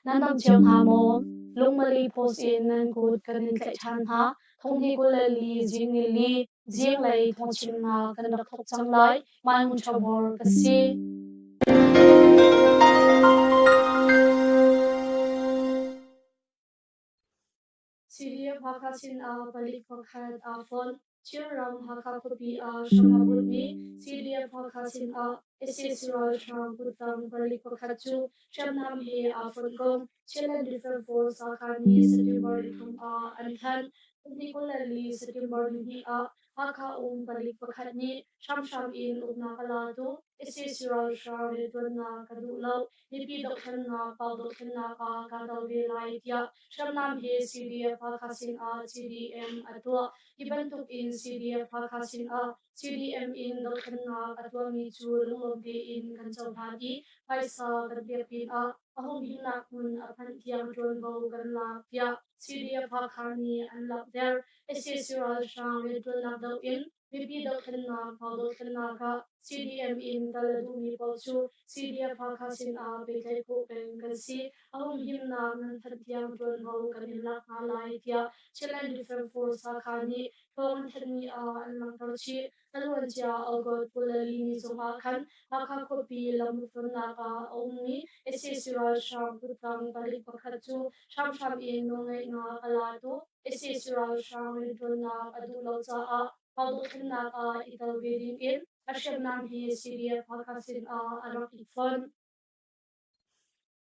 nan dang chiam ha mom lung mali pos in nan kut kanin tlai chan ha thong hi kula li jing ni li jing lai thong chim na kan dak thok chang lai mai mun chabor kasi Syria Pakistan balik pakhat phone Chiram Haka Kopi Shamabudmi Syria Pakistan Essential Sham Putam balik pakhat chu Shamnam he phone gom Chilan different force Akani September likum Anhan particularly September ni Haka balik pakhat ni Sham in Kalatu Essential Sham Redwana Kadulau Nipi Dokhan Pau Dokhan Kadal Velaitia Shamnam he CDF Pakistan CDM Atwa Ibantuk in CDF Pakistan CDM in Dokana Atwa Michu Lumbi in Kanchabhati Paisa Kadepin Ahom Hinak Mun Apantiam Drunbo Ganlapia CDF Pakani and Lap there Essential Sham Redunado in Bibi Dokana Pau Dokana CDM in Galadumi Bochu CDF Pakistan Bekai Popen Kasi ahum himna nan thatiam ron ho kanila ngalai tia chilan different force khani thong thani an lang tar chi talwan cha algot pulali ni zonga khan hakha kopi lam thon na ka omni esisura sham putang balik pakhat chu sham in no ngai nga kala tu esisura sham ron na adu lo cha padu thna ital veding in asham nam hi siria phakasin arak ifon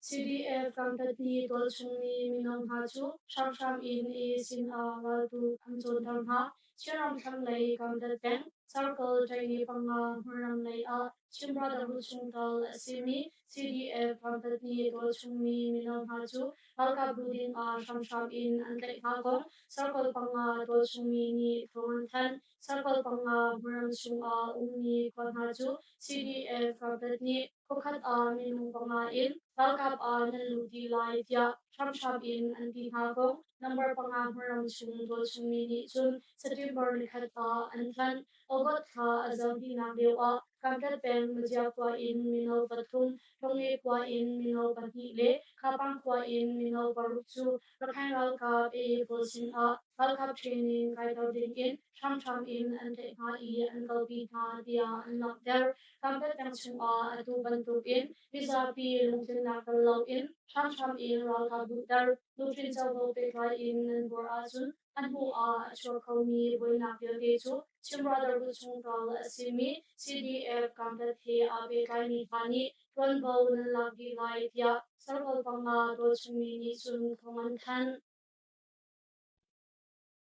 CDF Company Dolchumi Minong Hachu, Sham in is in Waltu Amzon Dharma, Chiram Tham Lay Counter Bank, Circle Tiny Panga Muram Lay Chimbra the Huchungal Simi, CDF Company Dolchumi Minong Hachu, Alka Budin Sham in and Lake Hagong, Circle Panga Dolchumi Ni Tongan, Circle Panga Muram Shunga Uni Kwanhaju, CDF Company Kokhat Minung Panga in, Welcome Naluti Lai Tia Sham in and Pinhago, number Pangamuram Sung Dolchung Mini Chun, September Nikata and Tan, Ogot Azampi Nadewa, Kankat Pen Mujakwa in Mino Batum, Tongekwa in Mino Batile, Kapangkwa in Mino Baruchu, Rakangal Cup A Bolsin World Cup training Kaito Dinkin, Sham in and Tekha and Galbi Dia and not there, Kankat Pen Sung Atu Bantu in. Bisapi lungtin nakalaw in, sham in ralka butar, lutrin sa pekla in bor asun, anhu shorkomi boy nakyo kechu, chimbrother buchung kal simi, CDF kampat he pekla ni pani, ron bow lagi lai tia, sarkal panga rochumi ni sun kongan kan.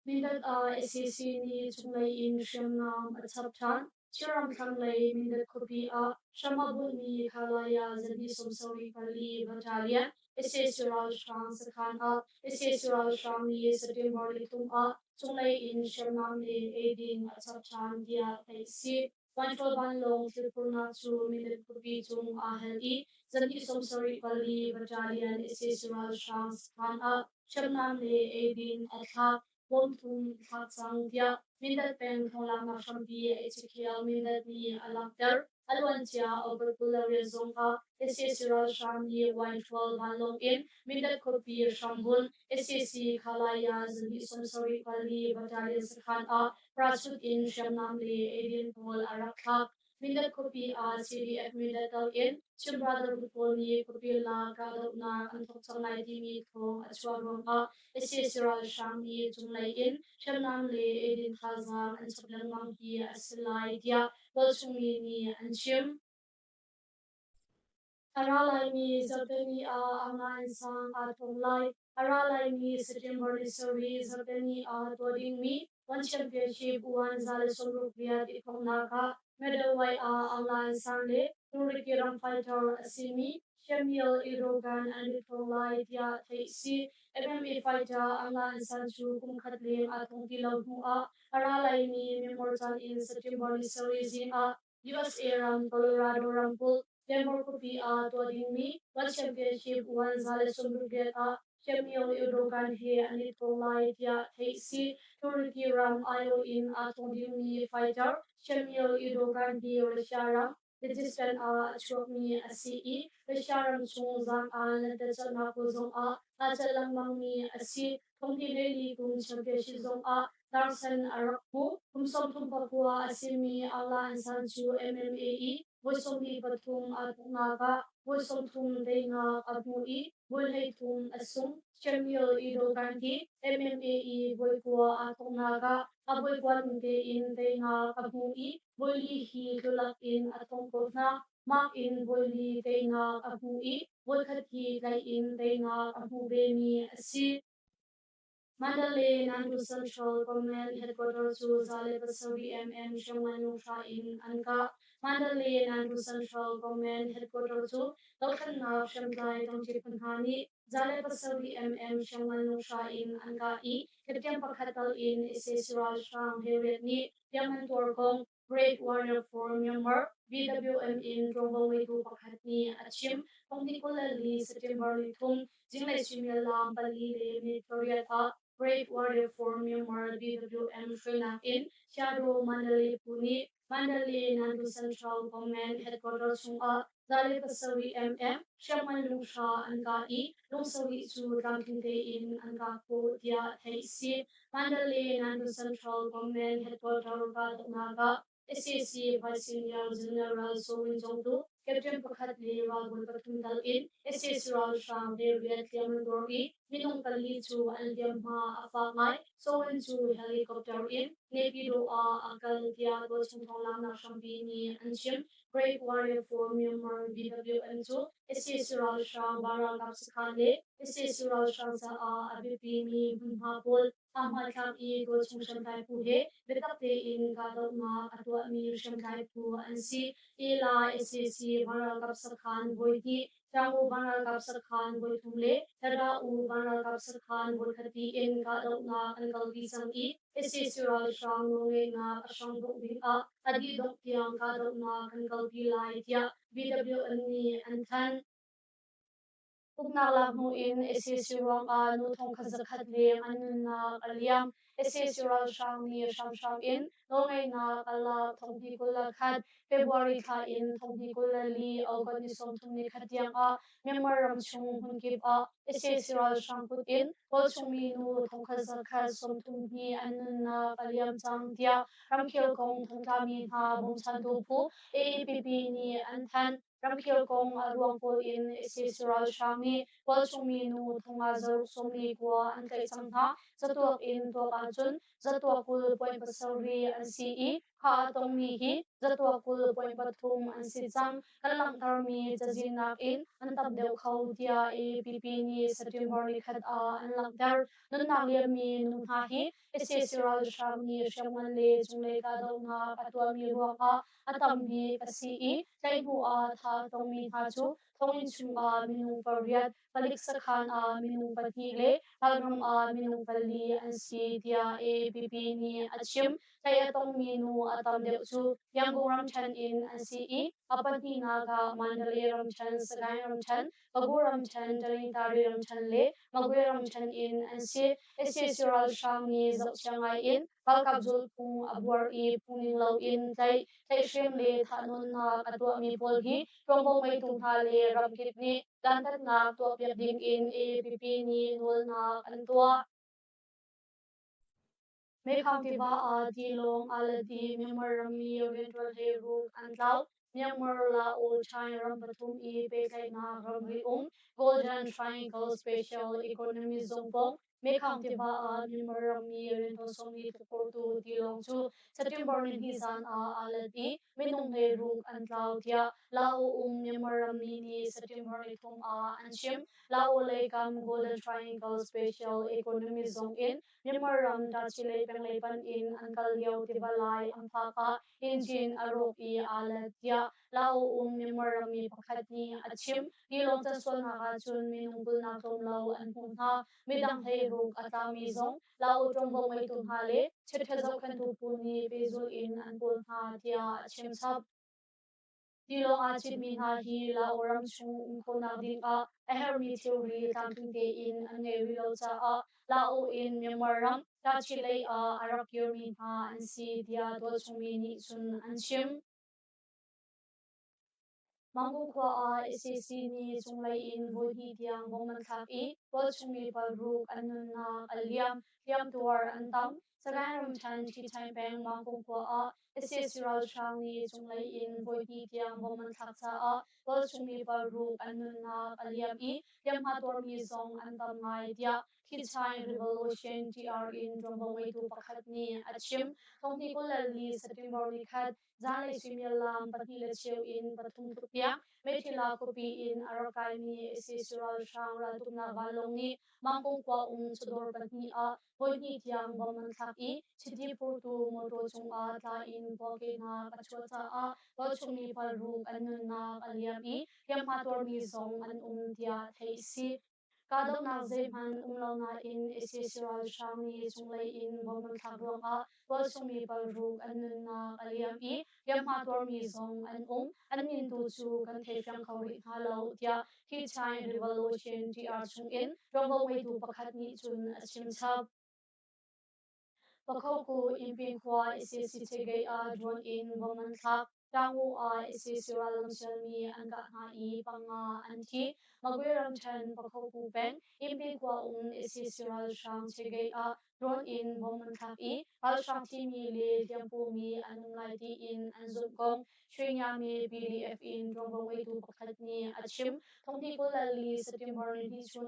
Mindat SCC ni chunglay in siyam chapchan, Chiram Kanglay Mindat Kopi Shamabu ni Kalaya Zadi Somsori Pali Battalion, SSURAL Shang Sakhan SSURAL Shang ni September Litum Chunglay in Shamnam ni Aidin Chapchan Dia Taisi, Wanchol Banlong Tripurna Chu Mindat Kopi Chung Aheli, Zadi Somsori Pali Battalion, SSURAL Shang Sakhan Shamnam ni Aidin Atha Wontum Hatsang Dia Mindat Pen Thonglam Nashambi HKL Mindat Ni Alakter Alwantia Overpula Rezonga SSR Shamni Whitefall Banlong in Mindat Kopi Shambun SSC Kalaya Zbi Somsori Pali Battalion Sakhan Prasut in Shamnamli Adin Paul Arakha Mindat Kopi CDF Mindat in Chimbrother Buponi Kopi La Kadokna Antok Changai Dimi Thong Achwarong SSR Shamni Junglay in Shamnam Le Edin Khazang and Sablan Mangki Asilai Dia Bolshumini and Shim Aralai ni Zabeni Angan Sang Atonglai Aralai ni September Sorry Zabeni Doding me one championship one Zalesong Viat Ikongnaka medal way Angan Sangle Nuriki Ram Fighter Asimi Shemiel Irogan and Itonglai Dia Taisi MMA fighter Angan Sanchu Kumkatling Atong Tilaw Aralai ni Memorjan in September Sorry USA Ram Colorado Rampul Denver Kopi Toding Me, One Championship, One Zale Sumruget Chemio Udogan He and Litolai Tia Taisi, Turki Ram Io in Toding Me Fighter, Chemio Udogan He Rashara, resistant chuak mi asi Risharam chung zang na chal na ko zong na chal lang mang mi asi thong hi le li kum champe shi zong darsan arakmu som thum papua asimi ala ansan chu MMAE voisom hi pathum atna ka voisom thum de nga apmu bul hei thum asung Samuel Ido Kanti MMAE voikua atna ka aboy kwan de in de nga apmu boili hi tulak in atong ko na mak in boili de nga apmu volkhat hi lai in de nga apmu be mi asi Mandalay Nandu Central Government Headquarters to Zale Pasauri Shangmanu Sha in Anka Mandalay Nandu Central Government Headquarters to Dalkan Na Shamdai Dongchi Panhani Zale Pasauri Shangmanu Sha in Anka Kaptian Pakhatal in Isesura Shang Hewetni Yaman Torkong Great Warrior for Myanmar BWM in Drongbong Witu Pakhatni Achim Pongdikola Li September Litum Jinglai Simya Lam Bali Le Victoria Great Warrior for Myanmar BWM Srinak in Shadow Mandalay Puni Mandalay Nandu Central Government Headquarters Sunga Dali Pasawi Shaman Lungsha Anga Lungsawi Su Ramkinde in Anga Po Dia Taisi Mandalay Nandu Central Government Headquarters Naga SAC Vice Senior General Sowin Jongdu Captain Pakhat Lewa Gulpatumdal in SAC Ral Sham David Yamandori Minong Kali to Aldiam Ma Apangai Sowin to helicopter in Nepido Akal Diago Chungtong Shambini Anshim Great Warrior for Myanmar BWM2 SAC Ral Sham Bara Kapsakhane SAC Ral Sham Sa Abipini Bunhapol Ahmad Kam I Go Chungsham Puhe Betapte in Gadoma Atwa Mir Shamkai Pu Ansi Ila SAC Bara Kapsakhan Boiti Changu Bara Kapsakhan Boitumle Tada U Bara Kapsakhan Boikati in Gadoma Angal Bisang SAC Ral Sham Nonge Na Ashang Bukbing Adi Dok Tiang Gadoma Angal Bilai Tia BWM Ni Antan Pugna mo in SAC no thong khazakhat le anun na kaliam SAC shang ni sham in no ngai na kala thong hi kula khat February kha in thong hi kula li august ni som thum ni khatiang member ram chung hun kip SAC shang put in hol chung mi nu thong khazakhat som thum hi anun na kaliam chang dia ram khel kong thong ta mi ha bom chan tu pu AAPP ni an than Ramkil Kong Ruangpol in Sisral Shami, Walchumi Nu Tonga Zar Somli Kwa and Kai Sangha, Zatuak in Tuakachun, Zatuakul Point Pasari and CE, Ha Tongmihi, Zatuakul Point Patum and Sitsang, Kalang Tarmi Zazinak in, and Tabdel Kaudia APP ni September Nikat and Langdar, Nunaliami Nunhahi, Sisral Shami, Shamanle, Jungle Kadona, Patuami Ruaka, Atambi Kasi Tay Hua Tha Tong Mi Ha Chu Thong In Chung Minung Pariat Palik Sakhan Minung Patile Palram Minung Pali An Si Dia APP Ni Achim Tay Atong Minu Atam Deu Chu Yanggo Ram Chan in An Si Apati Naga Mandalay Ram Chan Sagay Ram Chan Bagu Ram Chan Jaling Tari Ram Chan Le Magwe Ram Chan in An Si Sural Shang Ni Zau Changai in Palkap Zul Pung Abuar Puning Lau in Tay Shem le thanon na katwa mi pol hi tongbo mai tung tha le ram kit ni lantat na to pek ding in APP ni nol na antwa me county ba dilong aladi member rami eventual he ru antlaw Myanmar la ol chai ram pathum pe kai na ram ri golden triangle special economy zone pong me county ba member rami eventual somi to portu dilong chu September ni hisan aladi minung he ru antlaw tia la Myanmar rami ni September ni thum anshim la le kam golden triangle special economy zone in Nimaram Dachile Penglepan in Ankal Yau Tibalai Ampaka Injin Aropi Alatia Lao Nimarami Pakatni Achim Ilong Taswal Nakachun Minungkul Nakom Lao Anpungha Midang Heiruk Atami Zong Lao Trombo Maitumhale Chitazok Kantupuni Bezul in Anpungha Tia Achim Sab Tilong achit min ha hi la oram chung ko na ding her mi theory tamthing te in an nge wi lo cha la o in memoram ta chilei arak yor min ha an si dia do chung mi ni sun an chim Mangkukwa SSC ni chunglai in vohi tiang boman thak I wal chungmi palruk anun na aliam liam tuar antam sagaram chan chi chaim peng mangkukwa SSC ral shang ni chunglai in vohi tiang boman thak cha wal chungmi palruk anun na aliam I liam hator mi zong antam ngai dia Kichai Revolution TR in Drombaway tu pakhat ni achim thongti kulal li September ni khat Zalai Similam Patila Chew in Pathum Tupia Methila Kopi in Arakai ni Sisural Shang Ratumna Balong ni Mangkong Kwa Sudor Patni Hoini Tiang Baman Thak Chiti Purtu Moto Chung Ta in Poke na Kachwata Walchumi Palruk Anun na Aliam Yam Hator Mi Zong An Tia Theisi Kadam na Zeman Umlaw na in Sisural Shang ni Chunglay in Baman Thak Walchumi Palruk Anun na Aliam Yam Hator Mi Zong An min tu chu kan thei fiang khawri halo tia hi chai revolution TR chung in rombo wei tu pakhat ni chun achim chap pakhaw ku impin khwa SSC chegei drone in woman thak tangu SSC ralam chelmi anga ha panga anthi magwiram than pakhaw ku peng impin khwa SSC ral shang chegei drone in woman thak ral shang thi mi le tiampu mi anung lai ti in anzum kong shrinya mi PDF in rombo wei tu pakhat ni achim thongti ko lali September ni chun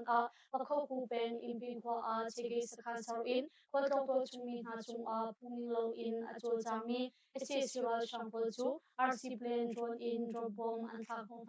pakhaw ku peng impin khwa chegei sakhan sar in Kwal Doktor Chungmi Na Chung Puming Lo in Achol Changmi SSC Ral Shangpol Chu RC Plane Drone in Drop Bomb An Thak Hong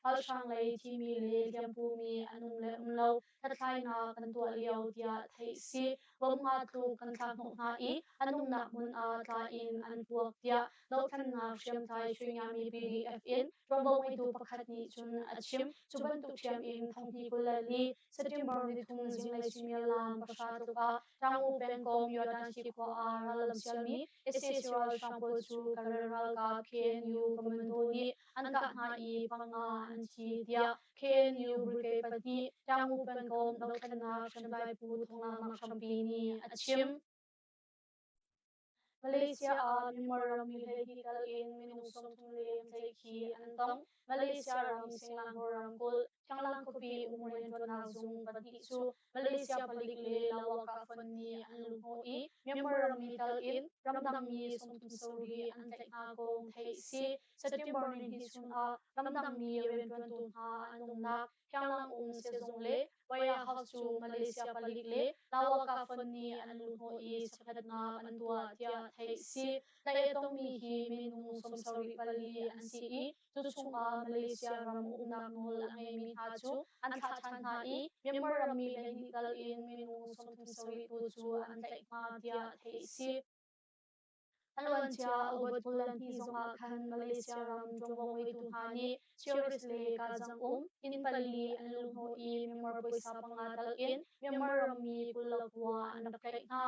Al Shang Lei Timi Le Liampu Mi Anung Le Umlo Tatlai Na Kantua Liao Tia Thai Si Bom Nga Tu Kan Thak Hong Anung Nak Mun Tla in An Puak Tia Lo Tan Na Shem Tai Shring Yami PDF in Rombo Wei Tu Pakhat Ni Chun Achim Chuban Tuk Shem in Thong Ti Kulali September Ni Thung Jing Lai Chimel Lam Pasha Tuka Rangu Pengkom Yodan Shikwa Ralam Sialmi SSC Ral Shampol Chu Kareral Ka KNU Komendoni Anka Na Panga Anchi Dia KNU Brigade Pati Rangu Pengkom Dokana Shamlai Pu Thongna Makshampini Achim Malaysia Myanmar ram legal in minung som thum lem ki antong Malaysia ram singlang ram kul changlang kopi umuren ton na zung pati chu Malaysia palik le lawa ka fon ni anlung ho Myanmar ram legal in ram dam mi som thum sori an tek na kong thei si September ni hi chun ram dam mi ren ton tu ha anung na changlang se zung le waya house chu Malaysia palik le lawa ka fon ni anlung ho sakhat na antua tia thei si lai tong mi hi minung som sori pali an si chu chung Malaysia ram umnak nol angai mi ha chu an tha than ha Myanmar ram mi le legal in minung som thum sori tu chu an tek ma tia thei si Alwan chia awat pulan hi zong khan Malaysia ram jongwong wei tu hani cheris le ka jang in pali an lung ho Myanmar poisa panga tal in Myanmar ram mi pulakwa an dak na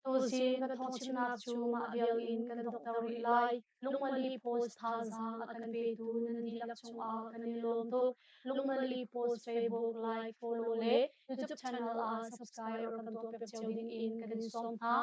Tosi ka thong chim nak chu ma bial in kan doctor ri lai lungmali post tha zang akan pe tu nan di lak chung kan lom to lungmali post Facebook like follow le YouTube channel subscribe or kan to pep cheu ding in kan som ha